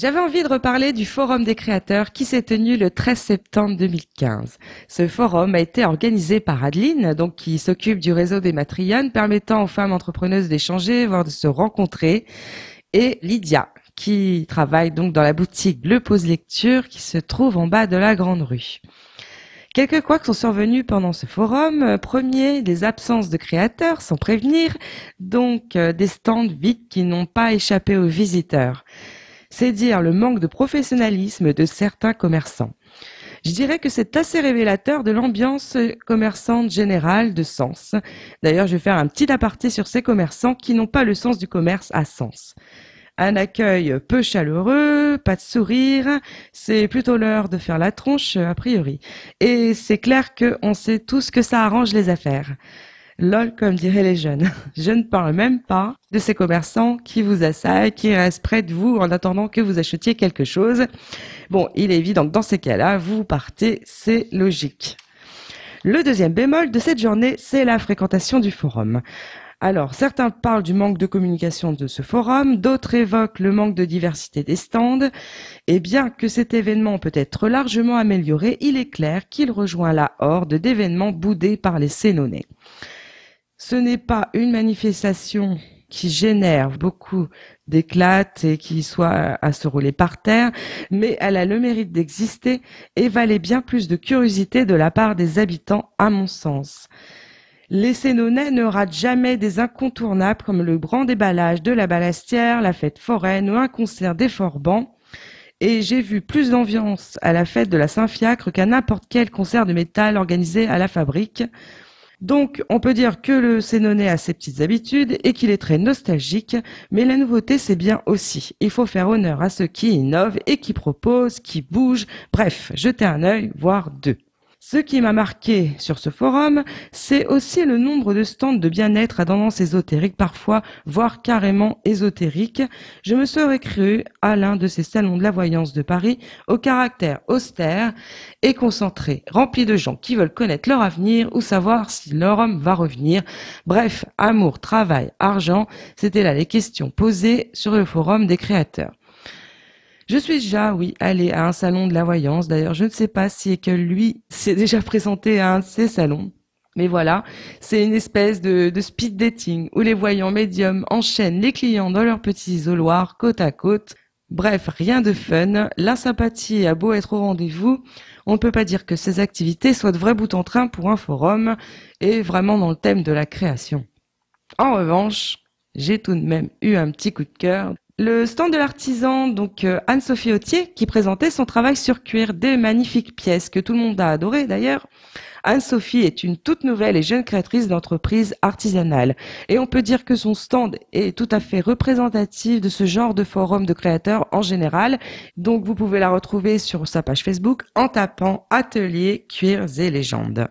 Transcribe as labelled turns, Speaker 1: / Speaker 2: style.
Speaker 1: J'avais envie de reparler du Forum des créateurs qui s'est tenu le 13 septembre 2015. Ce forum a été organisé par Adeline, donc qui s'occupe du réseau des Matriones, permettant aux femmes entrepreneuses d'échanger, voire de se rencontrer, et Lydia, qui travaille donc dans la boutique Bleu Pause Lecture qui se trouve en bas de la Grande Rue. Quelques couacs sont survenus pendant ce forum. Premier, des absences de créateurs sans prévenir, donc des stands vides qui n'ont pas échappé aux visiteurs. C'est dire le manque de professionnalisme de certains commerçants. Je dirais que c'est assez révélateur de l'ambiance commerçante générale de Sens. D'ailleurs, je vais faire un petit aparté sur ces commerçants qui n'ont pas le sens du commerce à Sens. Un accueil peu chaleureux, pas de sourire, c'est plutôt l'heure de faire la tronche a priori. Et c'est clair qu'on sait tous que ça arrange les affaires. Lol, comme diraient les jeunes. Je ne parle même pas de ces commerçants qui vous assaillent, qui restent près de vous en attendant que vous achetiez quelque chose. Bon, il est évident que dans ces cas-là, vous partez, c'est logique. Le deuxième bémol de cette journée, c'est la fréquentation du forum. Alors, certains parlent du manque de communication de ce forum, d'autres évoquent le manque de diversité des stands. Et bien que cet événement peut être largement amélioré, il est clair qu'il rejoint la horde d'événements boudés par les Sénonais. Ce n'est pas une manifestation qui génère beaucoup d'éclats et qui soit à se rouler par terre, mais elle a le mérite d'exister et valait bien plus de curiosité de la part des habitants, à mon sens. Les Sénonais ne ratent jamais des incontournables comme le grand déballage de la Ballastière, la fête foraine ou un concert des Forbans. Et j'ai vu plus d'ambiance à la fête de la Saint-Fiacre qu'à n'importe quel concert de métal organisé à la Fabrique. Donc, on peut dire que le Sénonais a ses petites habitudes et qu'il est très nostalgique, mais la nouveauté, c'est bien aussi. Il faut faire honneur à ceux qui innovent et qui proposent, qui bougent, bref, jeter un œil, voire deux. Ce qui m'a marqué sur ce forum, c'est aussi le nombre de stands de bien-être à tendance ésotérique, parfois, voire carrément ésotérique. Je me serais cru à l'un de ces salons de la voyance de Paris, au caractère austère et concentré, rempli de gens qui veulent connaître leur avenir ou savoir si leur homme va revenir. Bref, amour, travail, argent, c'était là les questions posées sur le forum des créateurs. Je suis déjà, oui, allée à un salon de la voyance. D'ailleurs, je ne sais pas si que lui s'est déjà présenté à un de ces salons. Mais voilà, c'est une espèce de speed dating où les voyants médiums enchaînent les clients dans leurs petits isoloirs côte à côte. Bref, rien de fun. La sympathie a beau être au rendez-vous, on ne peut pas dire que ces activités soient de vrais bouts en train pour un forum et vraiment dans le thème de la création. En revanche, j'ai tout de même eu un petit coup de cœur. Le stand de l'artisan, donc Anne-Sophie Autier, qui présentait son travail sur cuir, des magnifiques pièces que tout le monde a adorées d'ailleurs. Anne-Sophie est une toute nouvelle et jeune créatrice d'entreprises artisanales. Et on peut dire que son stand est tout à fait représentatif de ce genre de forum de créateurs en général. Donc vous pouvez la retrouver sur sa page Facebook en tapant Atelier Cuirs et Légendes.